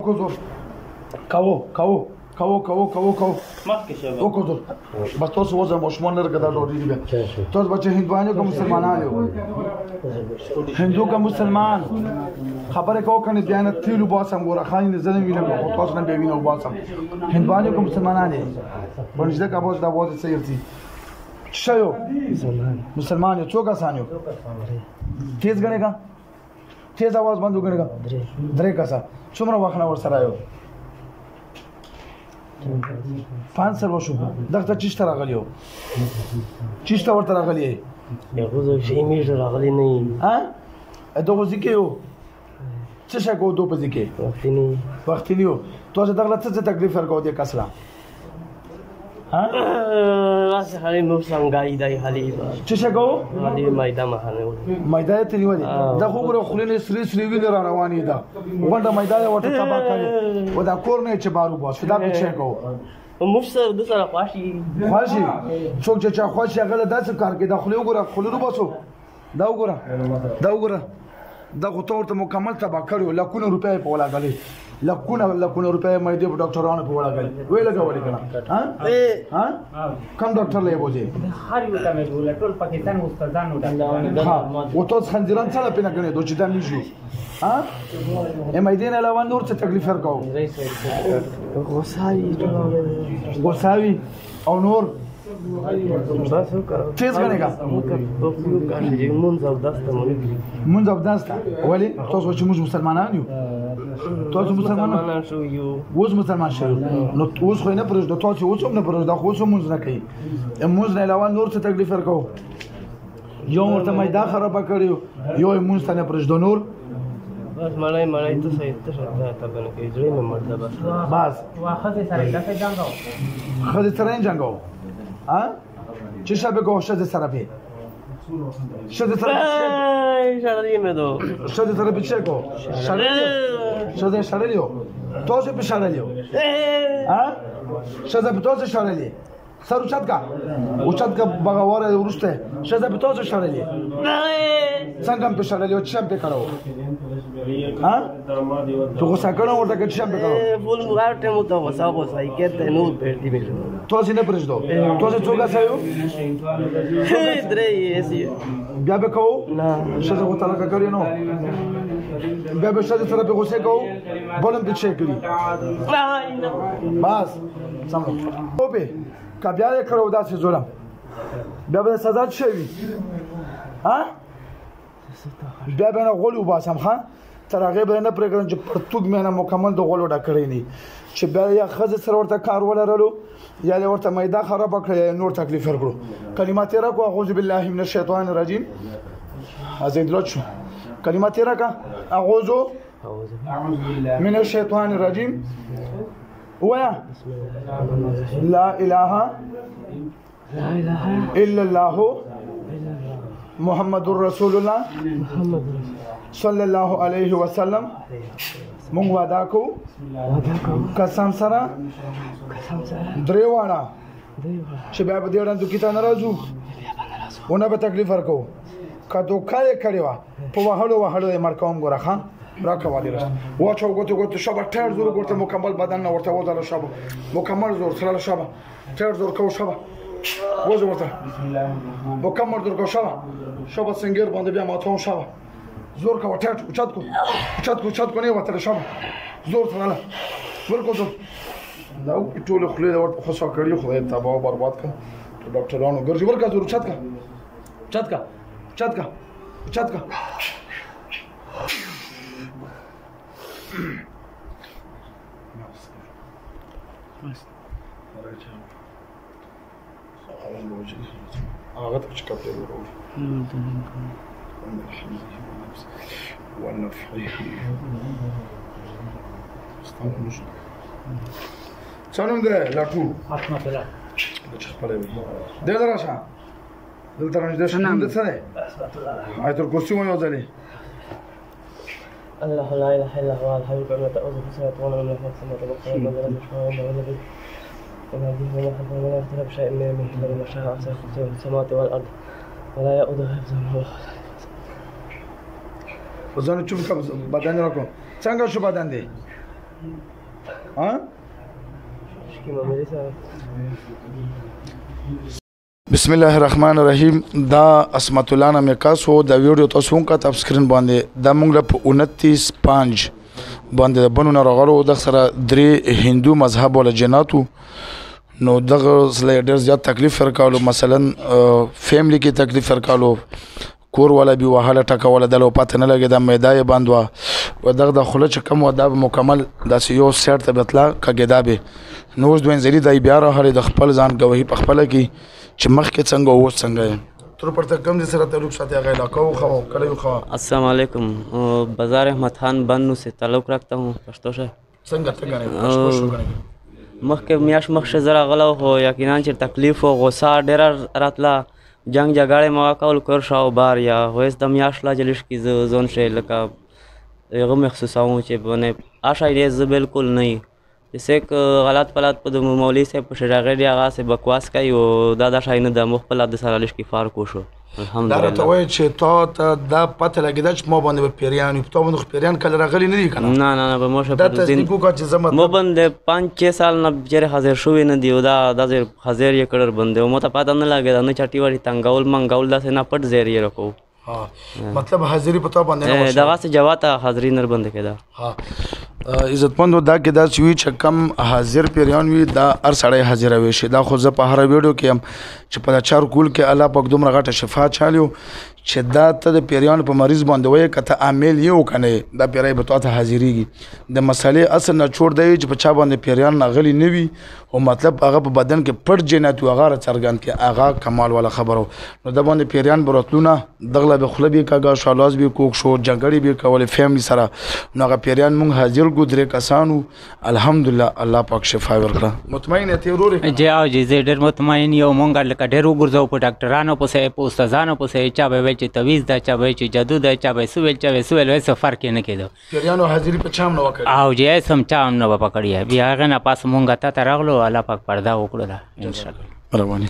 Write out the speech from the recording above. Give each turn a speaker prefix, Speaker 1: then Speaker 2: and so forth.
Speaker 1: وکړو کوو وکړو بس تاسو وځه مشمون لري کدا ډوډۍ دی تاسو بچ هندوانو کوم مسلمانان یو هندو کوم مسلمان خبره کو کنه بیان تیلو باسم ګوره خاين زنه وینم خو تاسو نه به وینم باسم هندوانو کوم مسلمانان دي ورنځ دا کابوس دا وځي سيرتي شایو مسلمان یو څوک اسانیو تیز غنه کا تیز आवाज بند وګڼه درې کسا څومره وخت نه ور سره یو 5 سر وشو دغه چیشته راغلیو چیشته ورته راغلی
Speaker 2: یو څه شي میږي راغلی نه
Speaker 1: ها دغه ځکه یو څه شي کو دوه ځکه وخت نیو تاسو دغه څه تکلیف ورکو دي کسلا ها
Speaker 2: واسه خالي مو څنګه دی خالي
Speaker 1: څه شي کو
Speaker 2: مالي مایدا مخانه
Speaker 1: مایدا ته نیولې دا خو ګره خلینې سری ویني را روانې ده وګنده مایدا ورته تبا کوي و دا کور نه چې بارو باس دا په څه کو
Speaker 2: مفسر د سره خواشي
Speaker 1: څوک چې خواشي هغه داسې کار کوي دا خلې وګره خلونو باسو دا وګره دا خو ته مکمل تبا کړو لکونه روپۍ په ولا غلي لکونه روپۍ مې دې ډاکټرانو په ولا غلي وې لګولې کنه ها کوم ډاکټر لې بوځي
Speaker 3: هر یو ته مې ګول ټول پاکستان استادانو ډاکټرانو
Speaker 1: ها او ته خنجران څه پینې کنه دوی دا میږي ها مې دې نه علاوه نور څه تکلیف ورکاو غوساوي او نور تیز غنه کا منځ او داسته ولی تاسو چې موږ مسلمانان یو تاسو مسلمانان شو یو وز مسلمان شو نو اوس خو نه پرځ د تاسو اوس هم نه پرځ د خو موږ نه کوي موږ نه علاوه نور څه تکلیف ورکاو یو ورته مې دا خراب کړیو یو موږ ته نه پرځ د نور
Speaker 2: بس مړای ته صحیح ته تبنه کې ځای نه مرده
Speaker 1: بس
Speaker 3: واخه سره دغه جنگاو
Speaker 1: خدای سره جنگاو ها چه شب گوشه سر به شده سر
Speaker 2: شرلی مدو
Speaker 1: شده سر به چه کو شده شرلیو تو به شرلیو ها شده به تو شرلی سر اوچت کا بغواره ورسته شده به تو شرلی څنګه په شرلیو چې به کړو ها تو غوسه کړو ورته چې به کړو
Speaker 2: فول مغارته مو ته غوسه کېته نو پېټی به
Speaker 1: تو نه پرځدو تو څوګه سایو
Speaker 2: درې یې
Speaker 1: بیا به کو
Speaker 2: نه
Speaker 1: شته غوته لکه کړی نو بیا به شته سره به غوسه کو بولم په چک کړی بس سم او به کبیا یې کړو داسې ظلم بیا به سزا شي ها بیا به نه غولو باسم ها تر هغه به نه پرېږدم چې پرتوګ مې نه مکمل د غولو ډکړی نه چې بیا یا ښځې سره ورته کار ولرلو یا ورته میدا خراب کړی نور تکلیف ورکړو کلمات یې راکړو اعوذ بالله من الشیطان الرجیم ازید لوت شو کلمات یې راکړه اعوذ من الشیطان الرجیم ویا لا اله الا الله محمد رسول الله صلی الله علیه وسلم مونږ وعده کو قسم سره دریوانا چې بیا به دې وړاندې کیته ناراضو ونه به تکلیف ورکو کدو کای کړیوا په وهړو یې مرکوم ګوره خان راکوالي راست واچو ګوتو شابه ټیر زور ګورته مکمل بدن نه ورته وځل شابه مکمل زور سره شابه ټیر زور کو شابه وځو ورته مکمل زور کو شابه څنګه باندې بیا ماتون شابه زور کا وټاټ اوچت کو نه وته شابه زور سره ورکو زور دا ټول خلې دا ورته خصو کړی خو ته به برباد کړ ډاکټرانو ګرځي ورکا زور چت کا هغه ته چکاپ دی څنګه ده لاټو
Speaker 3: حتمه ده
Speaker 1: چې خپل دی دراشه دلته راځي د شنه ده څه ده آیت الکرسی مو یو ځلې
Speaker 2: الله لا اله الا هو الحي القيوم لا تأخذه سنة ولا نوم له ما في السماوات وما في الأرض وما به وما حد ولا يختلف شيء من علمه إلا بما شاء وسع كرسيه السماوات والأرض ولا يؤوده حفظهما
Speaker 1: وزن چوب کا بدن راکو څنګه شو بدن دی ها
Speaker 2: شکیما میری صاحب
Speaker 1: بسم الله الرحمن الرحیم دا اسمت الله نامه کاسو دا ویډیو تاسو هم کا تاسو سکرین باندې دا موږ له 29/5 باندې بنونه راغلو د سره درې هندو مذهب ول جناتو نو دغه سره ډېر زیات تکلیف ورکالو مثلا فیملی کې تکلیف ورکالو کور ولا بي وهاله ټکا ولا دلو پته نه لګي د میدای باندې و دغه د خله چې کم و دا مکمل د یو سیټ ته بتلا کګدا به نو دوین زری دای بیا راهله د خپل ځان گواهی په خپل کې چې مخ کې څنګه و څنګه تر پرته کم دي سره تعلق ساتي هغه علاقه خو کله خو
Speaker 4: السلام علیکم بازار احمد خان بنو سے تعلق رکھتا ہوں پښتو سے
Speaker 1: څنګه څنګه پښتو شو کنه
Speaker 4: مخکې میاش مخشه زرا غلو هو یقینا چې تکلیف او غصه ډېر راتلا جنگ جګړه مواقعول کور شاو بار یا هوس د میاش لا جلش کی زون شه لکه یغه مخصوصاو چې بنه آشا دې ز بالکل نه جیسے غلط پلات په مولوی سے پښراغه دی هغه سے بکواس کوي او دا شاین د مخبل د سره لش کی فار کو شو الحمدلله
Speaker 1: دا ته وای چې تا دا پته لګیدا چې مو باندې پیریان په تو باندې پیریان کله راغلی نه دي کنه
Speaker 4: نه به مو شه
Speaker 1: دا تصدیق کو چې زمت
Speaker 4: مو باندې 5-6 سال نه جره حاضر شوې نه دی دا د حاضر یې کړر باندې مو ته پته نه لګیدا نه چټي وړي تنگول منګول دا نه پټ زیری رکو
Speaker 1: ها مطلب حاضری پتا باندې نه
Speaker 4: دا واسه جواته حاضری نر بند کېدا
Speaker 1: ها عزتمندو دا کې دا چې کم حاضر پیریان وي دا هر سړی حاضر وي شي دا خو زه په هر ویډیو کې هم چې په چار کول کې الله پاک دومره غټه شفا چالیو چې دا ته د پیریان په مریض باندې وای کته عامل یو کنه دا پیرای به تاسو حاضریږي د مسالې اصل نه چھوڑ دی چې په چا باندې پیریان نغلی نه وي او مطلب هغه په بدن کې پټ جنات او هغه څرګند کې هغه کمال ولا خبرو نو د باندې پیریان براتلونه دغله به خلبي کاګه شالاز به کوک شو جنګړي به کول فیملی سره نو هغه پیریان مونږ حاضر ګذره کسانو الحمدلله الله پاک شفا ورکړه مطمئن ته وروري
Speaker 3: جی او جی زه ډېر مطمئن یو مونږ لکه ډېر وګرځو په ډاکټرانو پسې په استادانو پسې چا به چې تویز دا چا به چې جادو دا چا به سویل وې سفر کې نه کېدو
Speaker 1: پیریانو حاضری په چام نه وکړ
Speaker 3: او جی سم چا نه پکړی بیا هغه نه پاس مونږ ته راغلو الله پاک پردا وکړه ان شاء الله
Speaker 1: رواني